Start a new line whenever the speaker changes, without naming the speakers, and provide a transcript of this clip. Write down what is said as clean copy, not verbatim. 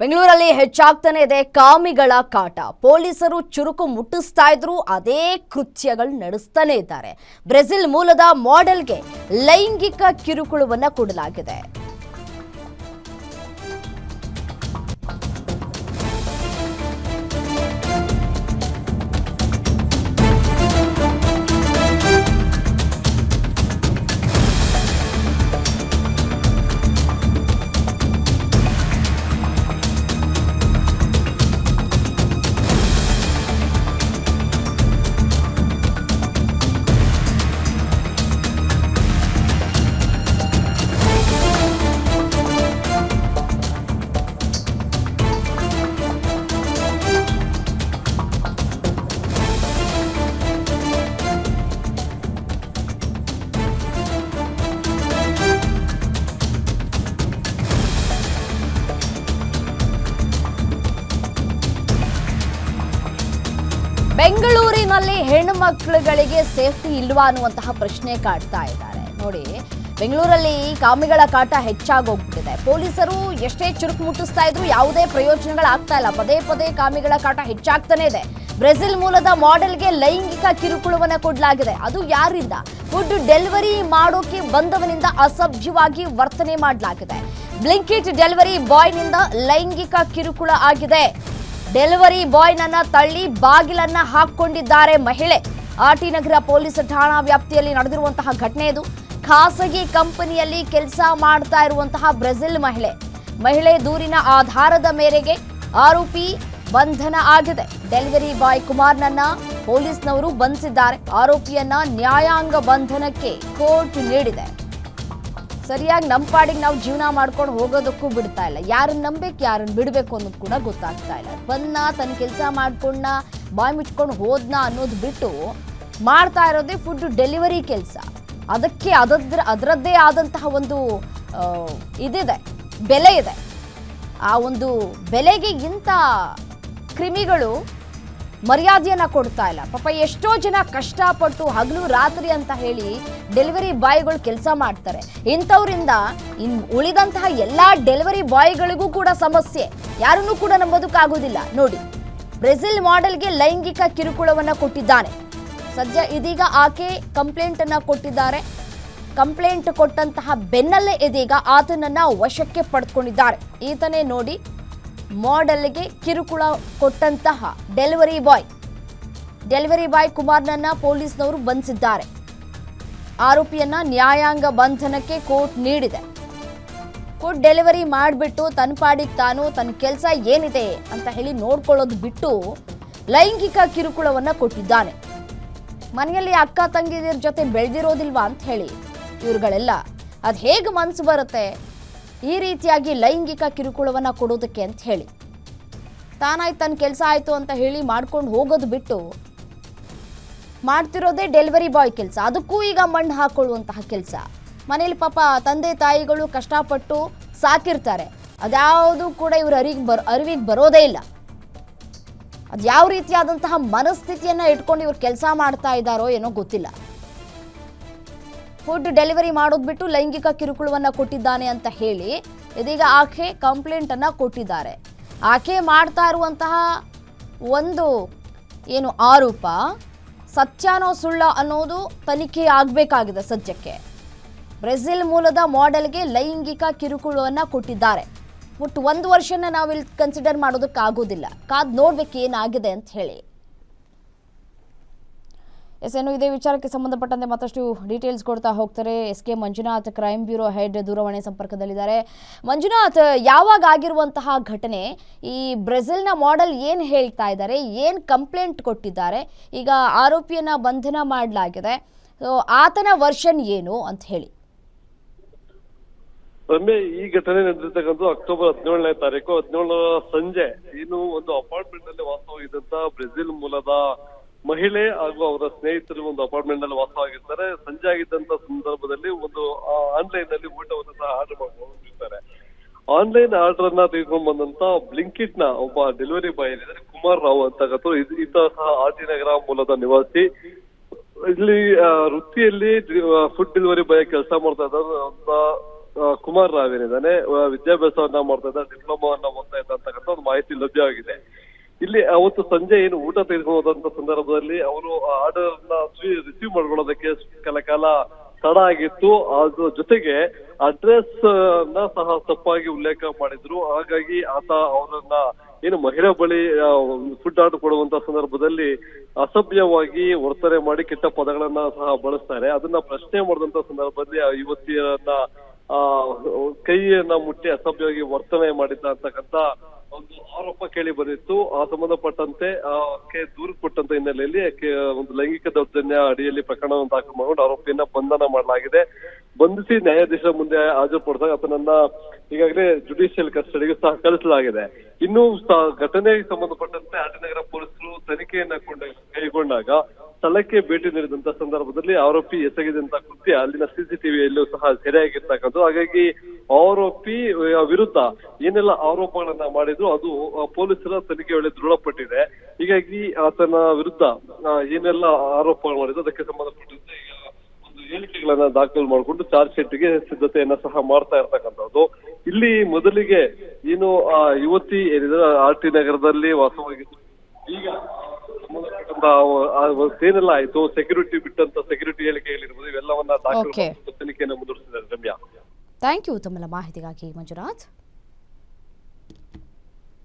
ಬೆಂಗಳೂರಲ್ಲಿ ಹೆಚ್ಚಾಗ್ತಾನೆ ಇದೆ ಕಾಮಿಗಳ ಕಾಟ. ಪೊಲೀಸರು ಚುರುಕು ಮುಟ್ಟಿಸ್ತಾ ಇದ್ರು, ಅದೇ ಕೃತ್ಯಗಳು ನಡೆಸ್ತಾನೆ ಇದ್ದಾರೆ. ಬ್ರೆಜಿಲ್ ಮೂಲದ ಮಾಡೆಲ್ಗೆ ಲೈಂಗಿಕ ಕಿರುಕುಳವನ್ನ ಕೊಡಲಾಗಿದೆ. ಬೆಂಗಳೂರಿನಲ್ಲಿ ಹೆಣ್ಣು ಮಕ್ಕಳುಗಳಿಗೆ ಸೇಫ್ಟಿ ಇಲ್ವಾ ಅನ್ನುವಂತಹ ಪ್ರಶ್ನೆ ಕಾಡ್ತಾ ಇದ್ದಾರೆ. ನೋಡಿ, ಬೆಂಗಳೂರಲ್ಲಿ ಕಾಮಿಗಳ ಕಾಟ ಹೆಚ್ಚಾಗೋಗ್ಬಿಟ್ಟಿದೆ. ಪೊಲೀಸರು ಎಷ್ಟೇ ಚುರುಕು ಮುಟ್ಟಿಸ್ತಾ ಇದ್ರು ಯಾವುದೇ ಪ್ರಯೋಜನಗಳಾಗ್ತಾ ಇಲ್ಲ. ಪದೇ ಪದೇ ಕಾಮಿಗಳ ಕಾಟ ಹೆಚ್ಚಾಗ್ತಾನೆ ಇದೆ. ಬ್ರೆಜಿಲ್ ಮೂಲದ ಮಾಡೆಲ್ಗೆ ಲೈಂಗಿಕ ಕಿರುಕುಳವನ್ನ ಕೊಡಲಾಗಿದೆ. ಅದು ಯಾರಿಂದ? ಫುಡ್ ಡೆಲಿವರಿ ಮಾಡೋಕೆ ಬಂದವನಿಂದ ಅಸಭ್ಯವಾಗಿ ವರ್ತನೆ ಮಾಡಲಾಗಿದೆ. ಬ್ಲಿಂಕಿಟ್ ಡೆಲಿವರಿ ಬಾಯ್ನಿಂದ ಲೈಂಗಿಕ ಕಿರುಕುಳ ಆಗಿದೆ. ಡೆಲಿವರಿ ಬಾಯ್ನನ್ನ ತಳ್ಳಿ ಬಾಗಿಲನ್ನ ಹಾಕೊಂಡಿದ್ದಾರೆ ಮಹಿಳೆ. ಆರ್ಟಿ ನಗರ ಪೊಲೀಸ್ ಠಾಣಾ ವ್ಯಾಪ್ತಿಯಲ್ಲಿ ನಡೆದಿರುವಂತಹ ಘಟನೆ ಇದು. ಖಾಸಗಿ ಕಂಪನಿಯಲ್ಲಿ ಕೆಲಸ ಮಾಡ್ತಾ ಇರುವಂತಹ ಬ್ರೆಜಿಲ್ ಮಹಿಳೆ ದೂರಿನ ಆಧಾರದ ಮೇರೆಗೆ ಆರೋಪಿ ಬಂಧನ ಆಗಿದೆ. ಡೆಲಿವರಿ ಬಾಯ್ ಕುಮಾರ್ನನ್ನ ಪೊಲೀಸ್ನವರು ಬಂಧಿಸಿದ್ದಾರೆ. ಆರೋಪಿಯನ್ನ ನ್ಯಾಯಾಂಗ ಬಂಧನಕ್ಕೆ ಕೋರ್ಟ್ ನೀಡಿದೆ. ಸರಿಯಾಗಿ ನಮ್ಮ ಪಾಡಿಗೆ ನಾವು ಜೀವನ ಮಾಡ್ಕೊಂಡು ಹೋಗೋದಕ್ಕೂ ಬಿಡ್ತಾ ಇಲ್ಲ. ಯಾರನ್ನ ನಂಬೇಕು, ಯಾರನ್ನ ಬಿಡಬೇಕು ಅನ್ನೋದು ಕೂಡ ಗೊತ್ತಾಗ್ತಾ ಇಲ್ಲ. ಬಂದ ತನ್ನ ಕೆಲಸ ಮಾಡ್ಕೊಂಡ, ಬಾಯಿ ಮುಚ್ಕೊಂಡು ಹೋದ್ನ ಅನ್ನೋದು ಬಿಟ್ಟು ಮಾಡ್ತಾ ಇರೋದೇ ಫುಡ್ ಡೆಲಿವರಿ ಕೆಲಸ. ಅದಕ್ಕೆ ಅದರದ್ದೇ ಆದಂತಹ ಒಂದು ಇದಿದೆ, ಬೆಲೆ ಇದೆ. ಆ ಒಂದು ಬೆಲೆಗೆ ಇಂಥ ಕ್ರಿಮಿಗಳು ಮರ್ಯಾದೆಯನ್ನ ಕೊಡ್ತಾ ಇಲ್ಲ. ಪಾಪ ಎಷ್ಟೋ ಜನ ಕಷ್ಟಪಟ್ಟು ಹಗಲು ರಾತ್ರಿ ಅಂತ ಹೇಳಿ ಡೆಲಿವರಿ ಬಾಯ್ಗಳು ಕೆಲಸ ಮಾಡ್ತಾರೆ. ಇಂಥವ್ರಿಂದ ಉಳಿದಂತಹ ಎಲ್ಲಾ ಡೆಲಿವರಿ ಬಾಯ್ಗಳಿಗೂ ಕೂಡ ಸಮಸ್ಯೆ. ಯಾರನ್ನೂ ಕೂಡ ನಂಬೋದಕ್ಕಾಗೋದಿಲ್ಲ. ನೋಡಿ, ಬ್ರೆಜಿಲ್ ಮಾಡೆಲ್ಗೆ ಲೈಂಗಿಕ ಕಿರುಕುಳವನ್ನ ಕೊಟ್ಟಿದ್ದಾನೆ. ಸದ್ಯ ಇದೀಗ ಆಕೆ ಕಂಪ್ಲೇಂಟ್ ಅನ್ನ ಕೊಟ್ಟಿದ್ದಾರೆ. ಕಂಪ್ಲೇಂಟ್ ಕೊಟ್ಟಂತಹ ಬೆನ್ನಲ್ಲೇ ಇದೀಗ ಆತನನ್ನ ವಶಕ್ಕೆ ಪಡೆದುಕೊಂಡಿದ್ದಾರೆ. ಈತನೇ ನೋಡಿ, ಮಾಡೆಲ್ಗೆ ಕಿರುಕುಳ ಕೊಟ್ಟಂತಹ ಡೆಲಿವರಿ ಬಾಯ್ ಕುಮಾರ್ನನ್ನ ಪೊಲೀಸ್ನವರು ಬಂಧಿಸಿದ್ದಾರೆ. ಆರೋಪಿಯನ್ನ ನ್ಯಾಯಾಂಗ ಬಂಧನಕ್ಕೆ ಕೋರ್ಟ್ ನೀಡಿದೆ. ಫುಡ್ ಡೆಲಿವರಿ ಮಾಡಿಬಿಟ್ಟು ತನ್ನ ಪಾಡಿಗೆ ತಾನು ತನ್ನ ಕೆಲಸ ಏನಿದೆ ಅಂತ ಹೇಳಿ ನೋಡ್ಕೊಳ್ಳೋದು ಬಿಟ್ಟು ಲೈಂಗಿಕ ಕಿರುಕುಳವನ್ನ ಕೊಟ್ಟಿದ್ದಾನೆ. ಮನೆಯಲ್ಲಿ ಅಕ್ಕ ತಂಗಿದಿರ ಜೊತೆ ಬೆಳೆದಿರೋದಿಲ್ವಾ ಅಂತ ಹೇಳಿ ಇವ್ರುಗಳೆಲ್ಲ ಅದು ಹೇಗೆ ಮನಸ್ಸು ಬರುತ್ತೆ ಈ ರೀತಿಯಾಗಿ ಲೈಂಗಿಕ ಕಿರುಕುಳವನ್ನ ಕೊಡೋದಕ್ಕೆ ಅಂತ ಹೇಳಿ? ತಾನಾಯ್ತು ತನ್ನ ಕೆಲಸ ಆಯಿತು ಅಂತ ಹೇಳಿ ಮಾಡ್ಕೊಂಡು ಹೋಗೋದು ಬಿಟ್ಟು ಮಾಡ್ತಿರೋದೇ ಡೆಲಿವರಿ ಬಾಯ್ ಕೆಲಸ. ಅದಕ್ಕೂ ಈಗ ಮಣ್ಣು ಹಾಕೊಳ್ಳುವಂತಹ ಕೆಲಸ. ಮನೇಲಿ ಪಾಪ ತಂದೆ ತಾಯಿಗಳು ಕಷ್ಟಪಟ್ಟು ಸಾಕಿರ್ತಾರೆ. ಅದ್ಯಾವುದು ಕೂಡ ಇವ್ರ ಅರಿವಿಗೆ ಬರೋದೇ ಇಲ್ಲ. ಅದು ಯಾವ ರೀತಿಯಾದಂತಹ ಮನಸ್ಥಿತಿಯನ್ನ ಇಟ್ಕೊಂಡು ಇವ್ರು ಕೆಲಸ ಮಾಡ್ತಾ ಇದ್ದಾರೋ ಏನೋ ಗೊತ್ತಿಲ್ಲ. ಫುಡ್ ಡೆಲಿವರಿ ಮಾಡೋದು ಬಿಟ್ಟು ಲೈಂಗಿಕ ಕಿರುಕುಳವನ್ನ ಕೊಟ್ಟಿದ್ದಾನೆ ಅಂತ ಹೇಳಿ ಇದೀಗ ಆಕೆ ಕಂಪ್ಲೇಂಟ್ ಅನ್ನ ಕೊಟ್ಟಿದ್ದಾರೆ. ಆಕೆ ಮಾಡ್ತಾ ಇರುವಂತಹ ಒಂದು ಏನು ಆರೋಪ ಸತ್ಯನೋ ಸುಳ್ಳ ಅನ್ನೋದು ತನಿಖೆ ಆಗಬೇಕಾಗಿದೆ. ಸದ್ಯಕ್ಕೆ ಬ್ರೆಜಿಲ್ ಮೂಲದ ಮಾಡೆಲ್ಗೆ ಲೈಂಗಿಕ ಕಿರುಕುಳವನ್ನ ಕೊಟ್ಟಿದ್ದಾರೆ. ಒಟ್ಟು 1 ವರ್ಷನ ನಾವಿಲ್ಲಿ ಕನ್ಸಿಡರ್ ಮಾಡೋದಕ್ಕಾಗೋದಿಲ್ಲ. ಕಾದ್ ನೋಡ್ಬೇಕು ಏನಾಗಿದೆ ಅಂತ ಹೇಳಿ. ಏನು ಇದೇ ವಿಚಾರಕ್ಕೆ ಸಂಬಂಧಪಟ್ಟಂತೆ ಮತ್ತಷ್ಟು ಡೀಟೇಲ್ಸ್ ಕೊಡ್ತಾ ಹೋಗ್ತಾರೆ SK Manjunath, crime bureau head ದೂರವಾಣಿ ಸಂಪರ್ಕದಲ್ಲಿದ್ದಾರೆ. ಮಂಜುನಾಥ್, ಯಾವಾಗ ಆಗಿರುವಂತಹ ಘಟನೆ? ಈ ಬ್ರೆಜಿಲ್ನ ಮಾಡೆಲ್ ಏನು ಹೇಳ್ತಾ ಇದ್ದಾರೆ, ಏನು ಕಂಪ್ಲೇಂಟ್ ಕೊಟ್ಟಿದ್ದಾರೆ? ಈಗ ಆರೋಪಿಯನ್ನ ಬಂಧನ ಮಾಡಲಾಗಿದೆ. ಆತನ ವರ್ಷನ್ ಏನು ಅಂತ ಹೇಳಿ?
ರಮ್ಯ, ಈ ಘಟನೆ ನಡೆದಿರ್ತಕ್ಕಂಥ ಅಕ್ಟೋಬರ್ 17ನೇ ತಾರೀಕು 17ರ ಸಂಜೆ ಇನ್ನು ಒಂದು ಅಪಾರ್ಟ್ಮೆಂಟ್ ನಲ್ಲಿ ವಾಸವಾಗಿದ್ದಂತ ಬ್ರೆಜಿಲ್ ಮೂಲದ ಮಹಿಳೆ ಹಾಗೂ ಅವರ ಸ್ನೇಹಿತರು ಒಂದು ಅಪಾರ್ಟ್ಮೆಂಟ್ ನಲ್ಲಿ ವಾಸವಾಗಿರ್ತಾರೆ. ಸಂಜೆ ಆಗಿದ್ದಂತ ಸಂದರ್ಭದಲ್ಲಿ ಒಂದು ಆನ್ಲೈನ್ ನಲ್ಲಿ ಊಟವನ್ನು ಸಹ ಆರ್ಡರ್ ಮಾಡ್ಕೊಂಡಿರ್ತಾರೆ. ಆನ್ಲೈನ್ ಆರ್ಡರ್ ಅನ್ನ ತೆಗೆದುಕೊಂಡು ಬಂದಂತ ಬ್ಲಿಂಕಿಟ್ ನ ಒಬ್ಬ ಡೆಲಿವರಿ ಬಾಯ್ ಏನಿದ್ದಾರೆ ಕುಮಾರ್ ರಾವ್ ಅಂತಕ್ಕಂಥ ಈತ ಸಹ ಆರ್ಟಿ ನಗರ ಮೂಲದ ನಿವಾಸಿ. ಇಲ್ಲಿ ವೃತ್ತಿಯಲ್ಲಿ ಫುಡ್ ಡೆಲಿವರಿ ಬಾಯ್ ಕೆಲಸ ಮಾಡ್ತಾ ಇದ್ದ ಕುಮಾರ್ ರಾವ್ ಏನಿದ್ದಾನೆ, ವಿದ್ಯಾಭ್ಯಾಸವನ್ನ ಮಾಡ್ತಾ ಇದ್ದ, ಡಿಪ್ಲೊಮಾವನ್ನ ಓದ್ತಾ ಇದ್ದಂತ ಮಾಹಿತಿ ಲಭ್ಯವಾಗಿದೆ. ಇಲ್ಲಿ ಅವತ್ತು ಸಂಜೆ ಏನು ಊಟ ತೆಗೆದುಕೊಂಡಂತ ಸಂದರ್ಭದಲ್ಲಿ ಅವರು ಆರ್ಡರ್ ನ ರಿಸೀವ್ ಮಾಡ್ಕೊಳ್ಳೋದಕ್ಕೆ ಕೆಲ ಕಾಲ ತಡ ಆಗಿತ್ತು. ಅದ್ರ ಜೊತೆಗೆ ಅಡ್ರೆಸ್ ನ ಸಹ ತಪ್ಪಾಗಿ ಉಲ್ಲೇಖ ಮಾಡಿದ್ರು. ಹಾಗಾಗಿ ಆತ ಅವರನ್ನ ಏನು ಮಹಿಳಾ ಬಳಿ ಫುಡ್ ಆರ್ಡರ್ ಕೊಡುವಂತ ಸಂದರ್ಭದಲ್ಲಿ ಅಸಭ್ಯವಾಗಿ ವರ್ತನೆ ಮಾಡಿ ಕೆಟ್ಟ ಪದಗಳನ್ನ ಸಹ ಬಳಸ್ತಾರೆ. ಅದನ್ನ ಪ್ರಶ್ನೆ ಮಾಡಿದಂತ ಸಂದರ್ಭದಲ್ಲಿ ಆ ಯುವತಿಯರನ್ನ ಕೈಯನ್ನ ಮುಟ್ಟಿ ಅಸಭ್ಯವಾಗಿ ವರ್ತನೆ ಮಾಡಿದ್ದ ಅಂತಕ್ಕಂಥ ಒಂದು ಆರೋಪ ಕೇಳಿ ಬಂದಿತ್ತು. ಆ ಸಂಬಂಧಪಟ್ಟಂತೆ ದೂರು ಕೊಟ್ಟಂತ ಹಿನ್ನೆಲೆಯಲ್ಲಿ ಒಂದು ಲೈಂಗಿಕ ದೌರ್ಜನ್ಯ ಅಡಿಯಲ್ಲಿ ಪ್ರಕರಣವನ್ನು ದಾಖಲು ಮಾಡಿಕೊಂಡು ಆರೋಪಿಯನ್ನ ಬಂಧನ ಮಾಡಲಾಗಿದೆ. ಬಂಧಿಸಿ ನ್ಯಾಯಾಧೀಶರ ಮುಂದೆ ಹಾಜರುಪಡಿಸಿದಾಗ ಆತನನ್ನ ಈಗಾಗಲೇ ಜುಡಿಷಿಯಲ್ ಕಸ್ಟಡಿಗೆ ಸಹ ಕಳಿಸಲಾಗಿದೆ. ಇನ್ನು ಘಟನೆಗೆ ಸಂಬಂಧಪಟ್ಟಂತೆ ಆಟನಗರ ಪೊಲೀಸರು ತನಿಖೆಯನ್ನ ಕೈಗೊಂಡಾಗ ಸ್ಥಳಕ್ಕೆ ಭೇಟಿ ನೀಡಿದಂತ ಸಂದರ್ಭದಲ್ಲಿ ಆರೋಪಿ ಎಸಗಿದಂತ ಕೃತ್ಯ ಅಲ್ಲಿನ ಸಿಸಿಟಿವಿಯಲ್ಲೂ ಸಹ ಸೆರೆಯಾಗಿರ್ತಕ್ಕಂಥದ್ದು. ಹಾಗಾಗಿ ಆರೋಪಿ ವಿರುದ್ಧ ಏನೆಲ್ಲ ಆರೋಪಗಳನ್ನ ಮಾಡಿದ್ರು ಅದು ಪೊಲೀಸರ ತನಿಖೆ ವೇಳೆ ದೃಢಪಟ್ಟಿದೆ. ಹೀಗಾಗಿ ಆತನ ವಿರುದ್ಧ ಏನೆಲ್ಲ ಆರೋಪಗಳು ಮಾಡಿದ್ರು ಅದಕ್ಕೆ ಸಂಬಂಧಪಟ್ಟಂತೆ ಈಗ ಒಂದು ಹೇಳಿಕೆಗಳನ್ನ ದಾಖಲು ಮಾಡಿಕೊಂಡು ಚಾರ್ಜ್ ಶೀಟ್ಗೆ ಸಿದ್ಧತೆಯನ್ನ ಸಹ ಮಾಡ್ತಾ ಇರ್ತಕ್ಕಂಥದ್ದು. ಇಲ್ಲಿ ಮೊದಲಿಗೆ ಏನು ಯುವತಿ ಏನಿದೆ ಆರ್ಟಿ ನಗರದಲ್ಲಿ ವಾಸವಾಗಿತ್ತು. ಈಗ ಏನೆಲ್ಲ ಆಯ್ತು, ಸೆಕ್ಯೂರಿಟಿ ಬಿಟ್ಟಂತ ಸೆಕ್ಯೂರಿಟಿ ಹೇಳಿಕೆಗಳಿರ್ಬೋದು, ಇವೆಲ್ಲವನ್ನ ದಾಖಲು ತನಿಖೆಯನ್ನು ಮುಂದುವರಿಸಿದ್ದಾರೆ. ರಮ್ಯಾ,
ಥ್ಯಾಂಕ್ ಯು ತಮ್ಮೆಲ್ಲ ಮಾಹಿತಿಗಾಗಿ ಮಂಜುನಾಥ್.